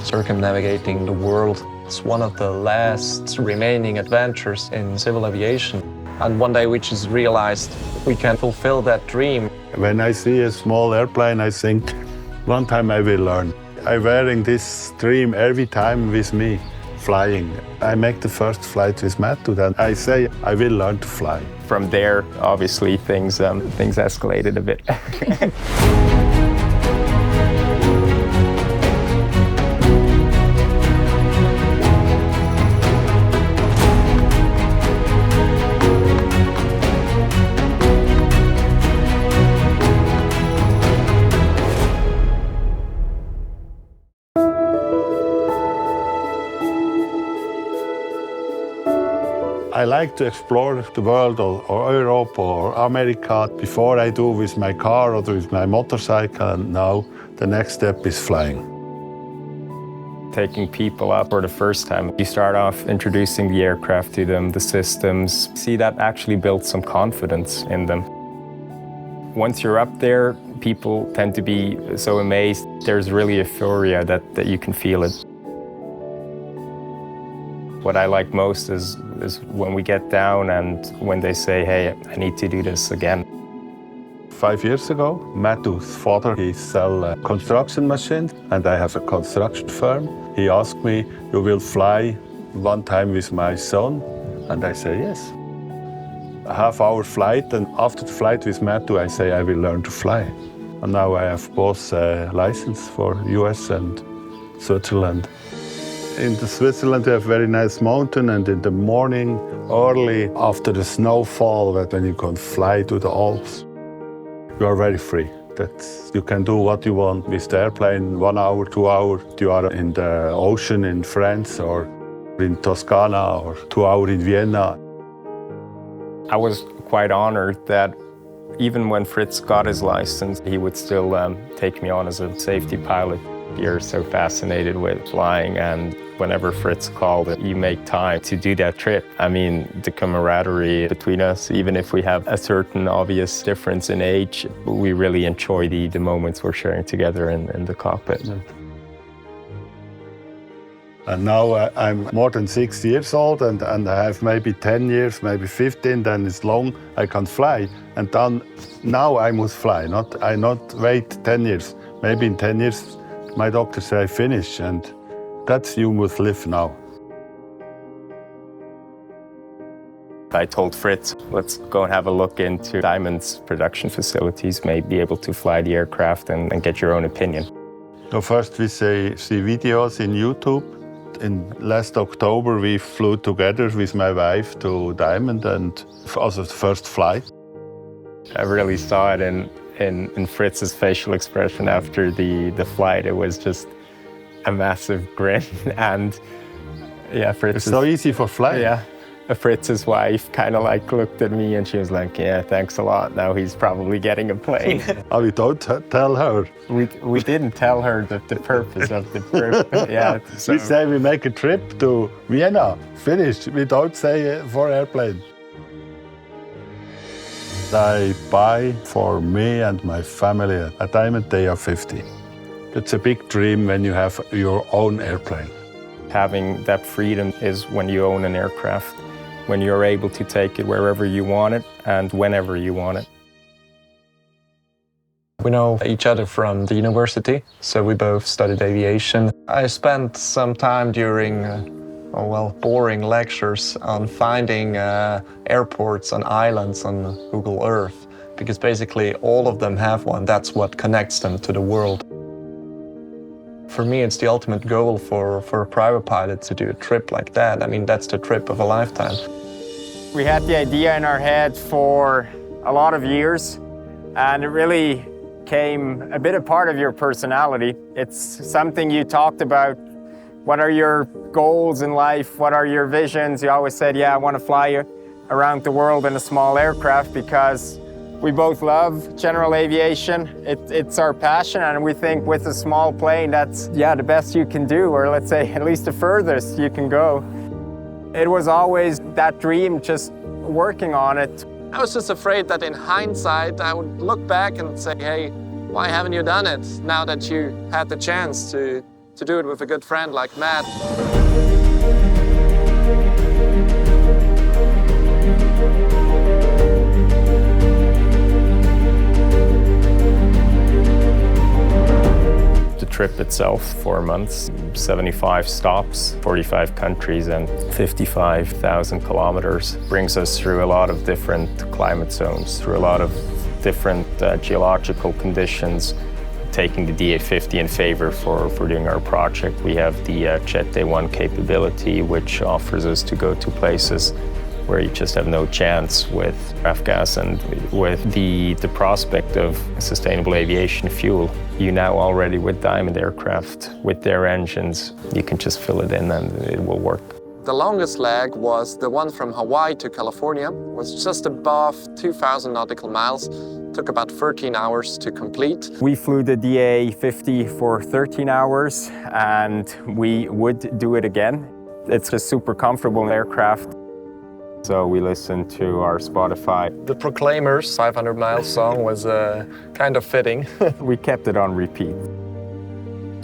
circumnavigating the world. It's one of the last remaining adventures in civil aviation. And one day we just realized we can fulfill that dream. When I see a small airplane, I think, one time I will learn. I'm wearing this dream every time with me, flying. I make the first flight with Matthew, and I say I will learn to fly. From there, obviously, things escalated a bit. I like to explore the world or Europe or America before I do with my car or with my motorcycle, and now the next step is flying. Taking people up for the first time, you start off introducing the aircraft to them, the systems. See, that actually builds some confidence in them. Once you're up there, people tend to be so amazed. There's really euphoria that you can feel it. What I like most is when we get down and when they say, hey, I need to do this again. 5 years ago, Matthew's father, he sells construction machines, and I have a construction firm. He asked me, you will fly one time with my son? And I say, yes. A half-hour flight, and after the flight with Matthew, I say, I will learn to fly. And now I have both license for US and Switzerland. In Switzerland, we have very nice mountain, and in the morning, early after the snowfall, when you can fly to the Alps, you are very free. You can do what you want with the airplane. 1 hour, 2 hours, you are in the ocean in France or in Toscana, or 2 hours in Vienna. I was quite honored that even when Fritz got his license, he would still take me on as a safety pilot. You're so fascinated with flying, and whenever Fritz called, you make time to do that trip. I mean, the camaraderie between us, even if we have a certain obvious difference in age, we really enjoy the moments we're sharing together in the cockpit. And now I'm more than 6 years old, and I have maybe 10 years, maybe 15, then it's long, I can fly. And then, now I must fly, I not wait 10 years. Maybe in 10 years, my doctor say I finish, and that's you must live now. I told Fritz, let's go and have a look into Diamond's production facilities, maybe be able to fly the aircraft and get your own opinion. So first we see videos in YouTube. In last October we flew together with my wife to Diamond, and also the first flight. I really saw it in Fritz's facial expression after the flight. It was just a massive grin. And yeah, It's so easy for flying. Yeah, Fritz's wife kind of like looked at me and she was like, yeah, thanks a lot. Now he's probably getting a plane. Oh, you don't tell her? We didn't tell her the purpose of the trip. Yeah, so. We say we make a trip to Vienna, finished. We don't say for airplane. I buy for me and my family a Diamond DA50. It's a big dream when you have your own airplane. Having that freedom is when you own an aircraft, when you're able to take it wherever you want it and whenever you want it. We know each other from the university, so we both studied aviation. I spent some time during boring lectures on finding airports on islands on Google Earth, because basically all of them have one. That's what connects them to the world. For me, it's the ultimate goal for a private pilot to do a trip like that. I mean, that's the trip of a lifetime. We had the idea in our head for a lot of years, and it really became a bit a part of your personality. It's something you talked about. What are your goals in life? What are your visions? You always said, yeah, I want to fly around the world in a small aircraft because we both love general aviation. It's our passion, and we think with a small plane, that's, yeah, the best you can do, or let's say at least the furthest you can go. It was always that dream, just working on it. I was just afraid that in hindsight, I would look back and say, hey, why haven't you done it now that you had the chance to to do it with a good friend like Matt. The trip itself, 4 months, 75 stops, 45 countries and 55,000 kilometers, brings us through a lot of different climate zones, through a lot of different geological conditions, taking the DA50 in favor for doing our project. We have the Jet Day 1 capability, which offers us to go to places where you just have no chance with F-gas, and with the prospect of sustainable aviation fuel. You now already with Diamond aircraft, with their engines, you can just fill it in and it will work. The longest leg was the one from Hawaii to California. It was just above 2,000 nautical miles. Took about 13 hours to complete. We flew the DA50 for 13 hours and we would do it again. It's a super comfortable aircraft. So we listened to our Spotify. The Proclaimers 500 Miles song was kind of fitting. We kept it on repeat.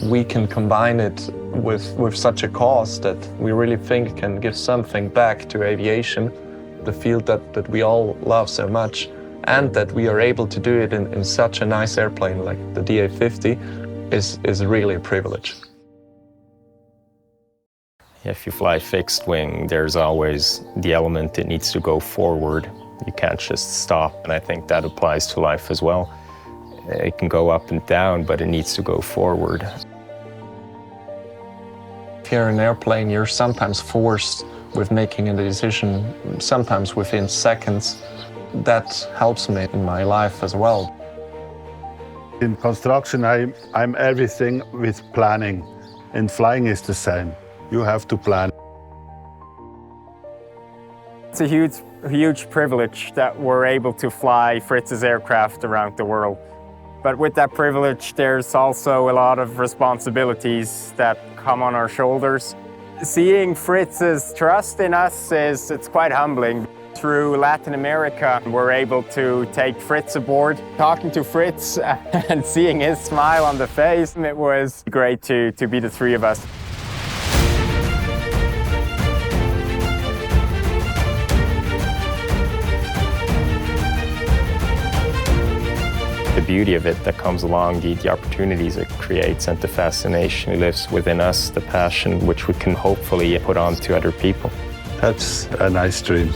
We can combine it with such a cause that we really think can give something back to aviation, the field that we all love so much, and that we are able to do it in such a nice airplane like the DA50 is really a privilege. If you fly fixed wing, there's always the element that needs to go forward. You can't just stop, and I think that applies to life as well. It can go up and down, but it needs to go forward. If you're in an airplane, you're sometimes forced with making a decision, sometimes within seconds. That helps me in my life as well. In construction, I'm everything with planning. In flying is the same. You have to plan. It's a huge privilege that we're able to fly Fritz's aircraft around the world. But with that privilege, there's also a lot of responsibilities that come on our shoulders. Seeing Fritz's trust in us it's quite humbling. Through Latin America, we're able to take Fritz aboard. Talking to Fritz and seeing his smile on the face, it was great to be the three of us. The beauty of it that comes along, the opportunities it creates, and the fascination lives within us, the passion which we can hopefully put on to other people. That's a nice dream.